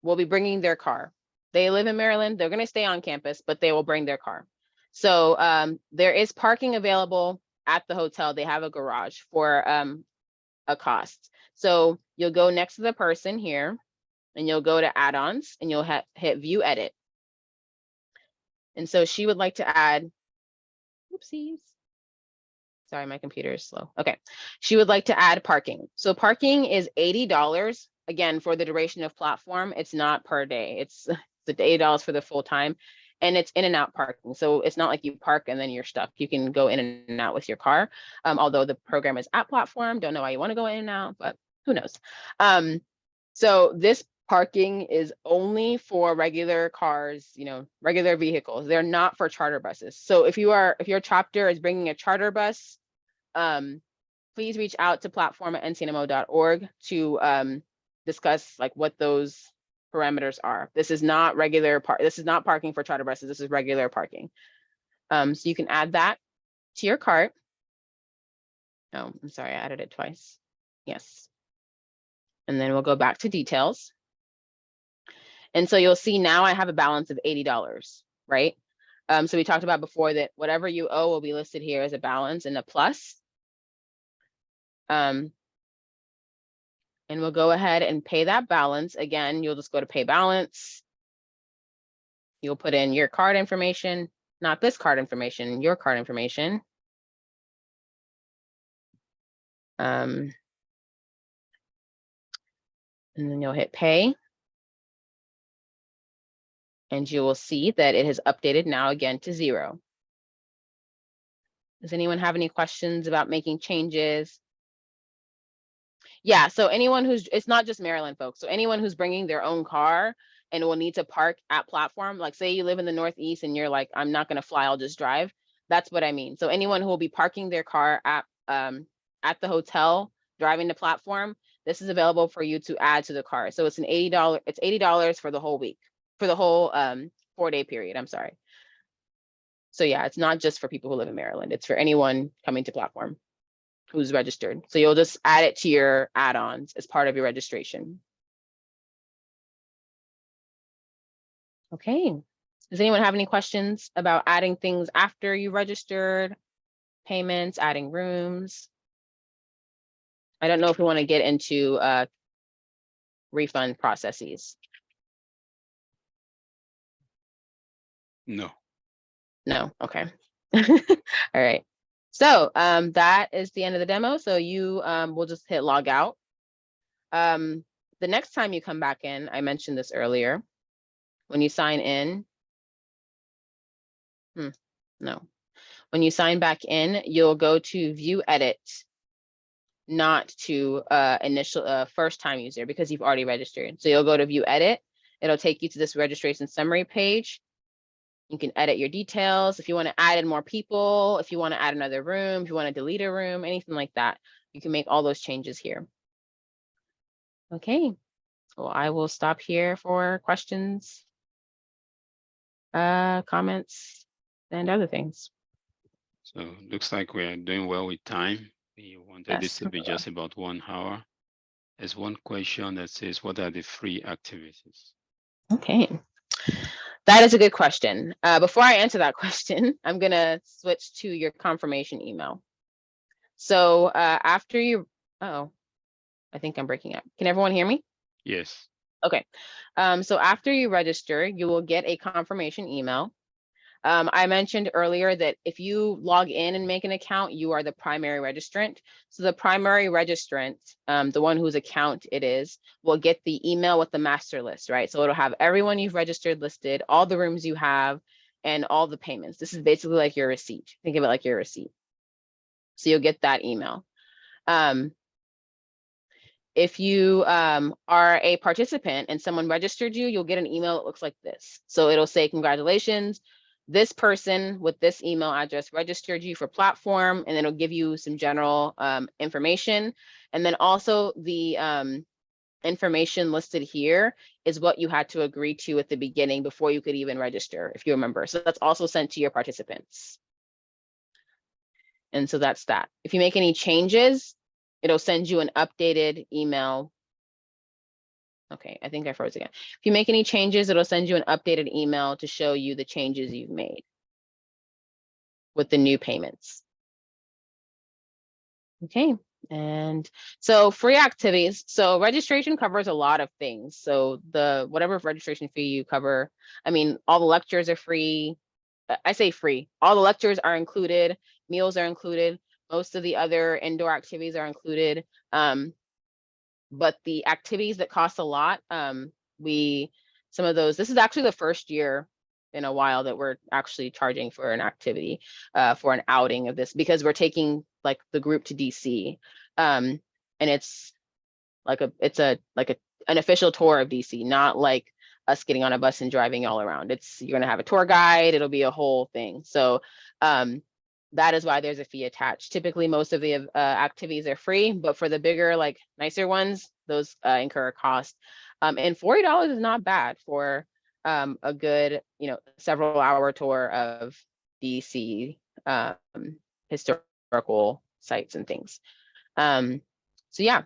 Speaker 2: will be bringing their car. They live in Maryland, they're going to stay on campus, but they will bring their car. So there is parking available at the hotel. They have a garage for a cost. So you'll go next to the person here and you'll go to add-ons and you'll hit view edit. And so she would like to add, oopsies. Sorry, my computer is slow. Okay, she would like to add parking. So parking is $80. Again, for the duration of platform, it's not per day. It's the $80 for the full time, and it's in and out parking. So it's not like you park and then you're stuck. You can go in and out with your car. Although the program is at platform, don't know why you want to go in and out, but who knows? So this parking is only for regular cars, regular vehicles. They're not for charter buses. So if your chapter is bringing a charter bus, please reach out to platform@ncnmo.org to discuss like what those parameters are. This is not this is not parking for charter buses. This is regular parking. So you can add that to your cart. Oh, I'm sorry, I added it twice. Yes. And then we'll go back to details. And so you'll see now I have a balance of $80, right? So we talked about before that whatever you owe will be listed here as a balance and a plus. And we'll go ahead and pay that balance. Again, you'll just go to pay balance. You'll put in your card information, not this card information, your card information. And then you'll hit pay. And you will see that it has updated now again to 0. Does anyone have any questions about making changes? Yeah, so anyone it's not just Maryland folks. So anyone who's bringing their own car and will need to park at platform, like say you live in the Northeast and you're like, I'm not going to fly, I'll just drive. That's what I mean. So anyone who will be parking their car at the hotel, driving to platform, this is available for you to add to the car. So it's $80 for the whole week, for the whole 4-day period, I'm sorry. So yeah, it's not just for people who live in Maryland. It's for anyone coming to platform who's registered. So you'll just add it to your add-ons as part of your registration. Okay. Does anyone have any questions about adding things after you registered? Payments, adding rooms? I don't know if we want to get into refund processes.
Speaker 1: No.
Speaker 2: No, okay. All right. So that is the end of the demo. So you will just hit log out. the next time you come back in, I mentioned this earlier, when you sign in. No, when you sign back in, you'll go to view edit, not to initial first time user, because you've already registered. So you'll go to view edit. It'll take you to this registration summary page. You can edit your details. If you want to add in more people, if you want to add another room, if you want to delete a room, anything like that, you can make all those changes here. Okay, well, I will stop here for questions, comments, and other things.
Speaker 1: So looks like we are doing well with time. We wanted this
Speaker 2: Yes,
Speaker 1: to be just about 1 hour. There's one question that says, what are the free activities?
Speaker 2: okay. That is a good question. Before I answer that question, I'm gonna switch to your confirmation email. So after you, oh, I think I'm breaking up. Can everyone hear me?
Speaker 1: Yes.
Speaker 2: Okay. So after you register, you will get a confirmation email. I mentioned earlier that if you log in and make an account, you are the primary registrant. So the primary registrant, the one whose account it is, will get the email with the master list, right? So it'll have everyone you've registered listed, all the rooms you have, and all the payments. This is basically like your receipt. Think of it like your receipt. So you'll get that email. If you are a participant and someone registered you, you'll get an email that looks like this. So it'll say, congratulations, this person with this email address registered you for platform, and then it'll give you some general information. And then also the information listed here is what you had to agree to at the beginning before you could even register, if you remember. So that's also sent to your participants. And so that's that. If you make any changes, it'll send you an updated email. Okay, I think I froze again. If you make any changes, it'll send you an updated email to show you the changes you've made with the new payments. Okay, and so free activities. So registration covers a lot of things. So the whatever registration fee you cover, I mean, all the lectures are free. I say free. All the lectures are included, meals are included, most of the other indoor activities are included. But the activities that cost a lot, some of those, this is actually the first year in a while that we're actually charging for an activity, for an outing of this, because we're taking like the group to DC. And it's like an official tour of DC, not like us getting on a bus and driving all around. You're gonna have a tour guide, it'll be a whole thing. So that is why there's a fee attached. Typically, most of the activities are free, but for the bigger, like nicer ones, those incur a cost. And $40 is not bad for a good, several hour tour of DC historical sites and things. So yeah,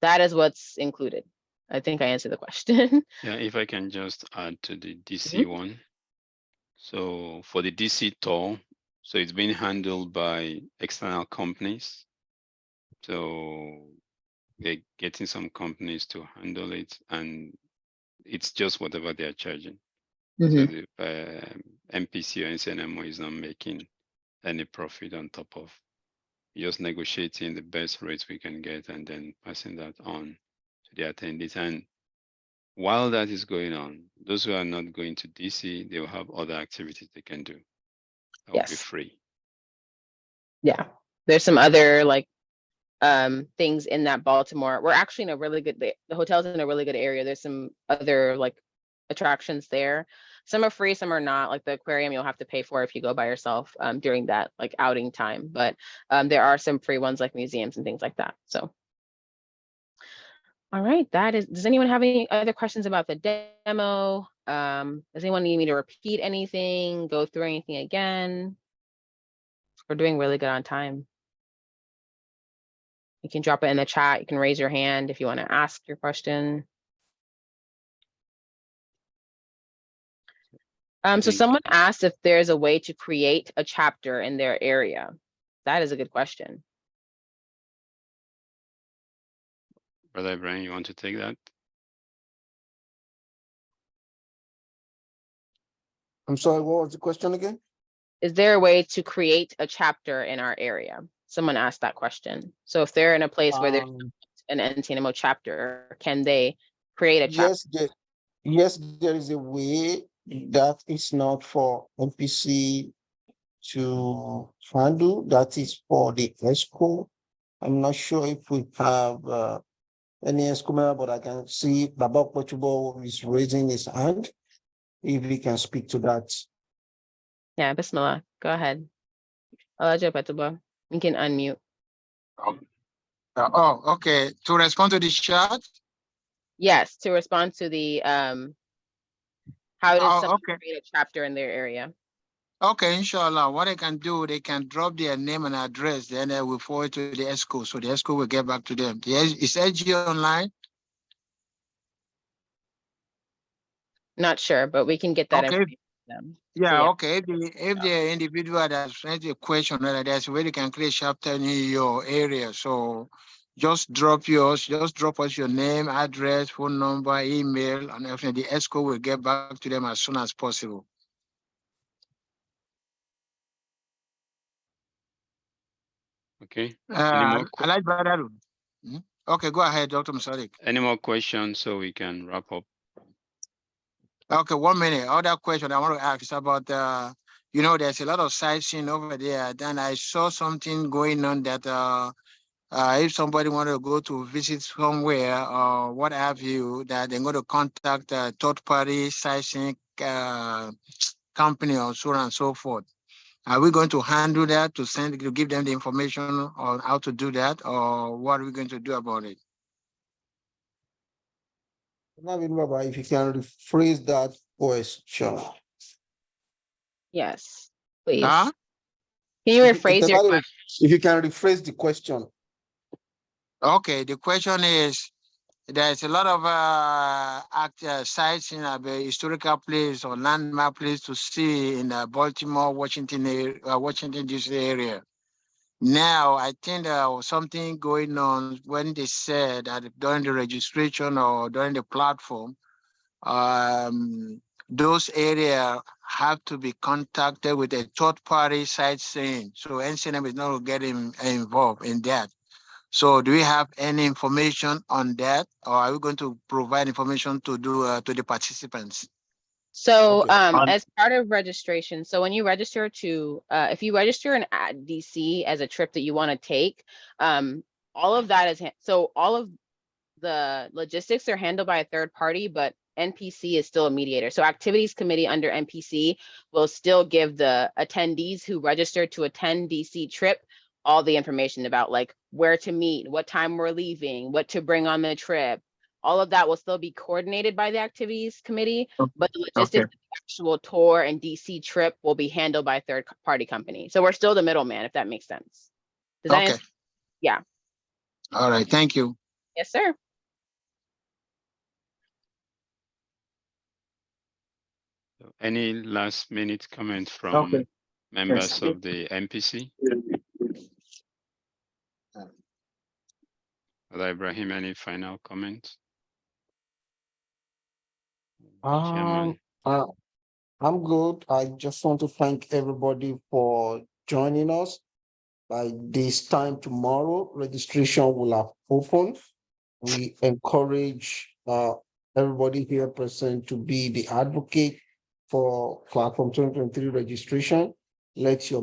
Speaker 2: that is what's included. I think I answered the question.
Speaker 1: Yeah, if I can just add to the DC one. So for the DC tour, so it's being handled by external companies. So they're getting some companies to handle it, and it's just whatever they're charging. So the MPC or NCNMO is not making any profit on top of just negotiating the best rates we can get and then passing that on to the attendees. And while that is going on, those who are not going to DC, they will have other activities they can do. That will be free.
Speaker 2: Yeah, there's some other like things in that Baltimore. We're actually in a really good, the hotel's in a really good area. There's some other like attractions there. Some are free, some are not. Like the aquarium you'll have to pay for if you go by yourself during that like outing time. But there are some free ones like museums and things like that. So. All right, does anyone have any other questions about the demo? Does anyone need me to repeat anything, go through anything again? We're doing really good on time. You can drop it in the chat. You can raise your hand if you want to ask your question. So someone asked if there's a way to create a chapter in their area. That is a good question.
Speaker 1: Brother Brian, you want to take that?
Speaker 3: I'm sorry, what was the question again?
Speaker 2: Is there a way to create a chapter in our area? Someone asked that question. So if they're in a place where there's an NCNMO chapter, can they create a chapter?
Speaker 3: Yes, there is a way that is not for MPC to handle, that is for the ESCO. I'm not sure if we have any ESCO member, but I can see Baba Pochubo is raising his hand. If he can speak to that.
Speaker 2: Yeah, Bismillah, go ahead. Alaja Petuba, you can unmute.
Speaker 4: Okay. To respond to the chat.
Speaker 2: Yes, to respond to the how does someone
Speaker 4: Okay.
Speaker 2: create a chapter in their area?
Speaker 4: Okay, inshallah. What they can do, they can drop their name and address, then they will forward to the ESCO. So the ESCO will get back to them. Is SG online?
Speaker 2: Not sure, but we can get that
Speaker 4: Okay.
Speaker 2: information to them.
Speaker 4: Yeah,
Speaker 2: yeah.
Speaker 4: okay. If the individual that's sent a question, there's a way they can create a chapter in your area. So just drop us your name, address, phone number, email, and everything. The ESCO will get back to them as soon as possible.
Speaker 1: Okay.
Speaker 4: I like Brother. Okay, go ahead, Dr. Musadik.
Speaker 1: Any more questions so we can wrap up?
Speaker 4: Okay, 1 minute. Other question I want to ask is about, there's a lot of sightseeing over there. Then I saw something going on that if somebody wanted to go to visit somewhere or what have you, that they're going to contact a third-party sightseeing company or so on and so forth. Are we going to handle that to give them the information on how to do that, or what are we going to do about it?
Speaker 3: If you can rephrase that question.
Speaker 2: Yes, please.
Speaker 4: Huh?
Speaker 2: Can you rephrase your question?
Speaker 3: If you can rephrase the question.
Speaker 4: Okay, the question is, there's a lot of sites in a historical place or landmark place to see in Baltimore, Washington DC area. Now, I think there was something going on when they said that during the registration or during the platform, those areas have to be contacted with a third-party sightseeing. So NCNM is not getting involved in that. So do we have any information on that, or are we going to provide information to the participants?
Speaker 2: So
Speaker 3: Okay.
Speaker 2: as part of registration, so when you register to, if you register in DC as a trip that you want to take, all of that is, so all of the logistics are handled by a third party, but NPC is still a mediator. So activities committee under NPC will still give the attendees who registered to attend DC trip all the information about like where to meet, what time we're leaving, what to bring on the trip. All of that will still be coordinated by the activities committee, but the logistics of the actual tour and DC trip will be handled by a third party company. So we're still the middleman, if that makes sense. Does that answer? Yeah.
Speaker 4: All right. Thank you.
Speaker 2: Yes, sir.
Speaker 1: Any last minute comment from members of the MPC? Ibrahim, any final comments? Chairman.
Speaker 3: I'm good. I just want to thank everybody for joining us. By this time tomorrow, registration will have opened. We encourage everybody here present to be the advocate for Platform 2023 registration. Let your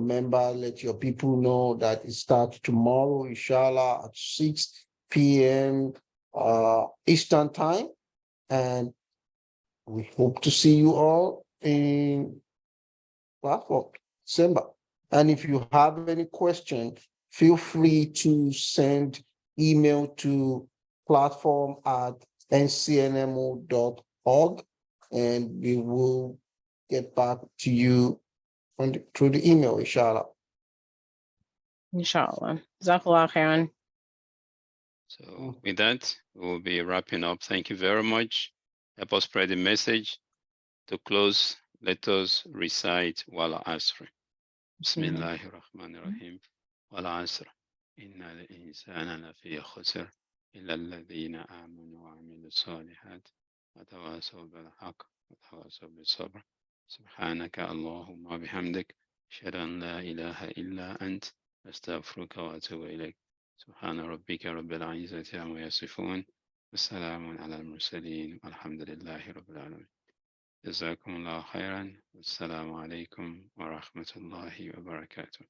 Speaker 3: people know that it starts tomorrow, inshallah, at 6 p.m. Eastern time. And we hope to see you all in Platform December. And if you have any questions, feel free to send email to platform@ncnmo.org, and we will get back to you through the email, inshallah.
Speaker 2: Inshallah. Jazakallah khairan.
Speaker 1: So with that, we will be wrapping up. Thank you very much. Help us spread the message. To close, let us recite Wal Asr. Bismillahir Rahmanir Rahim. Wal Asr. Inna al-insana lafi khusr. Illa alladhina amanu wa amilu salihat. Wa tawasaw bil haqq. Wa tawasaw bis sabr. Subhanaka Allahumma bihamdik. Ashhadu an la ilaha illa ant. Astaghfiruka wa atubu ilayk. سبحان ربك رب العزة عما يصفون والسلام على المرسلين والحمد لله رب العالمين. جزاكم الله خيرا والسلام عليكم ورحمة الله وبركاته.